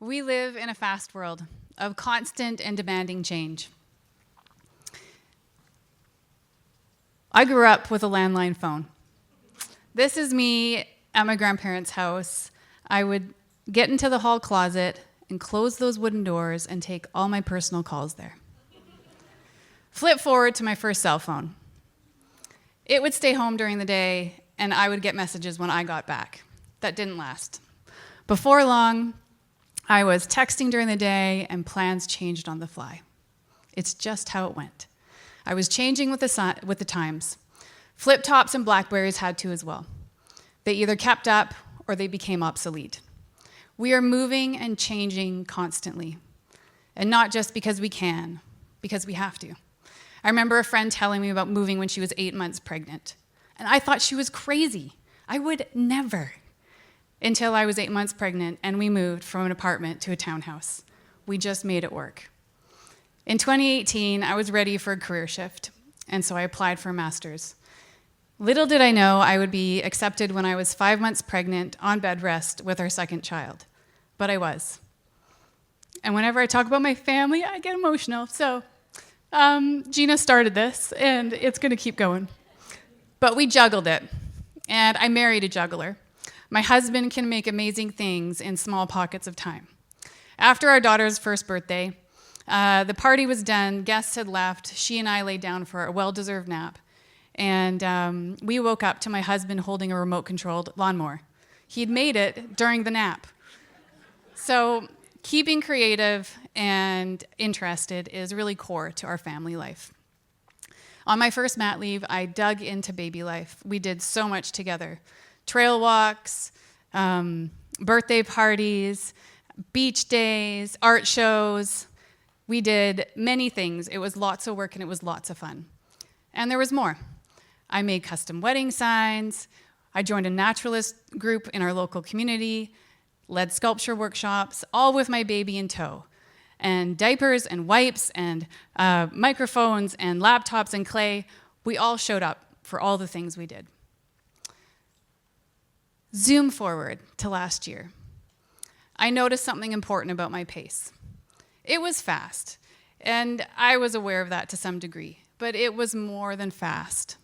We live in a fast world of constant and demanding change. I grew up with a landline phone. This is me at my grandparents' house. I would get into the hall closet and close those wooden doors and take all my personal calls there. Flip forward to my first cell phone. It would stay home during the day, and I would get messages when I got back. That didn't last. Before long, I was texting during the day, and plans changed on the fly. It's just how it went. I was changing with the times. Flip-tops and Blackberries had to as well. They either kept up or they became obsolete. We are moving and changing constantly, and not just because we can, because we have to. I remember a friend telling me about moving when she was 8 months pregnant, and I thought she was crazy. I would never. Until I was 8 months pregnant, and we moved from an apartment to a townhouse. We just made it work. In 2018, I was ready for a career shift, and so I applied for a master's. Little did I know I would be accepted when I was 5 months pregnant on bed rest with our second child, but I was. And whenever I talk about my family, I get emotional. So Gina started this, and it's going to keep going. But we juggled it, and I married a juggler. My husband can make amazing things in small pockets of time. After our daughter's first birthday, the party was done, guests had left, she and I laid down for a well-deserved nap, and we woke up to my husband holding a remote-controlled lawnmower. He'd made it during the nap. So keeping creative and interested is really core to our family life. On my first mat leave, I dug into baby life. We did so much together. Trail walks, birthday parties, beach days, art shows. We did many things. It was lots of work and it was lots of fun. And there was more. I made custom wedding signs. I joined a naturalist group in our local community, led sculpture workshops, all with my baby in tow. And diapers and wipes and microphones and laptops and clay, we all showed up for all the things we did. Zoom forward to last year. I noticed something important about my pace. It was fast, and I was aware of that to some degree, but it was more than fast.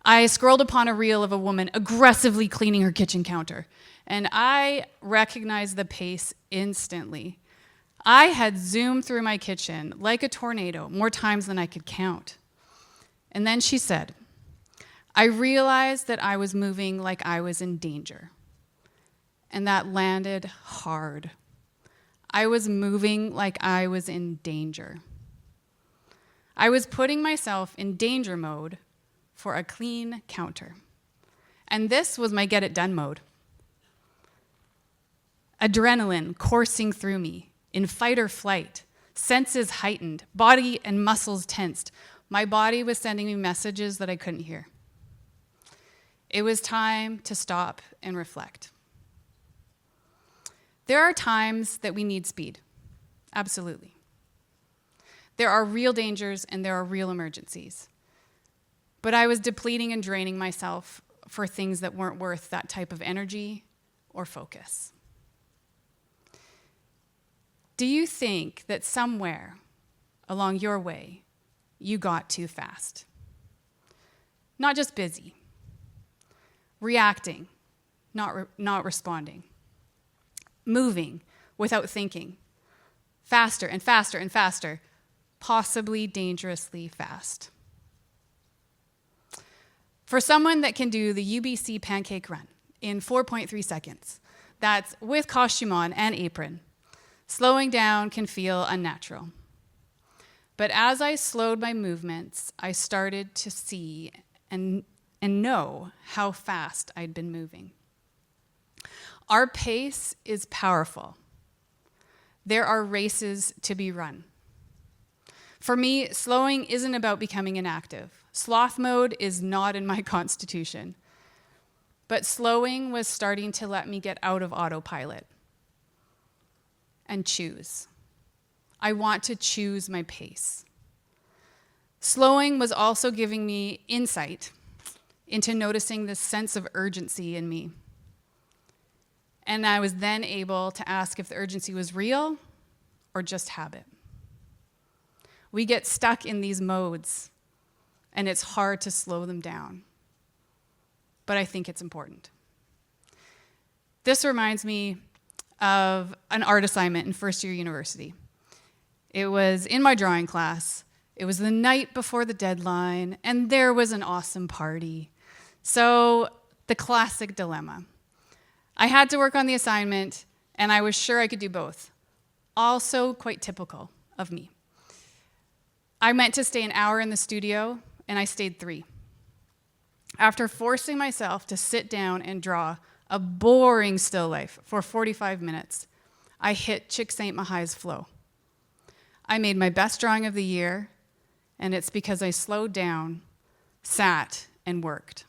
I scrolled upon a reel of a woman aggressively cleaning her kitchen counter, and I recognized the pace instantly. I had zoomed through my kitchen like a tornado more times than I could count. And then she said, I realized that I was moving like I was in danger. And that landed hard. I was moving like I was in danger. I was putting myself in danger mode for a clean counter. And this was my get it done mode. Adrenaline coursing through me, in fight or flight, senses heightened, body and muscles tensed. My body was sending me messages that I couldn't hear. It was time to stop and reflect. There are times that we need speed. Absolutely. There are real dangers and there are real emergencies. But I was depleting and draining myself for things that weren't worth that type of energy or focus. Do you think that somewhere along your way you got too fast? Not just busy. Reacting, not responding. Moving without thinking. Faster and faster and faster. Possibly dangerously fast. For someone that can do the UBC pancake run in 4.3 seconds, that's with costume on and apron, slowing down can feel unnatural. But as I slowed my movements, I started to see and know how fast I'd been moving. Our pace is powerful. There are races to be run. For me, slowing isn't about becoming inactive. Sloth mode is not in my constitution. But slowing was starting to let me get out of autopilot and choose. I want to choose my pace. Slowing was also giving me insight into noticing this sense of urgency in me. And I was then able to ask if the urgency was real or just habit. We get stuck in these modes, and it's hard to slow them down. But I think it's important. This reminds me of an art assignment in first year university. It was in my drawing class. It was the night before the deadline, and there was an awesome party. So the classic dilemma. I had to work on the assignment, and I was sure I could do both. Also quite typical of me. I meant to stay an hour in the studio, and I stayed 3. After forcing myself to sit down and draw a boring still life for 45 minutes, I hit Csikszentmihalyi's flow. I made my best drawing of the year, and it's because I slowed down, sat, and worked.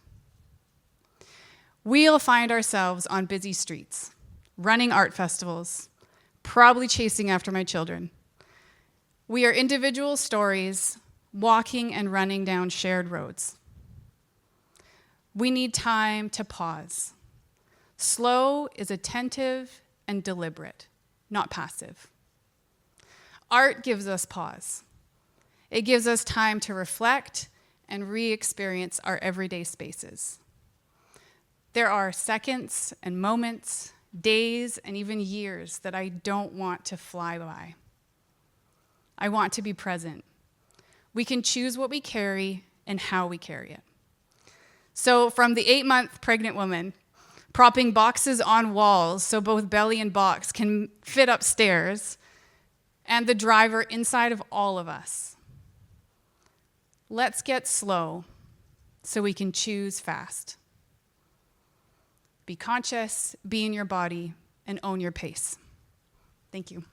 We'll find ourselves on busy streets, running art festivals, probably chasing after my children. We are individual stories, walking and running down shared roads. We need time to pause. Slow is attentive and deliberate, not passive. Art gives us pause. It gives us time to reflect and re-experience our everyday spaces. There are seconds and moments, days, and even years that I don't want to fly by. I want to be present. We can choose what we carry and how we carry it. So from the 8-month pregnant woman, propping boxes on walls so both belly and box can fit upstairs, and the driver inside of all of us. Let's get slow so we can choose fast. Be conscious, be in your body, and own your pace. Thank you.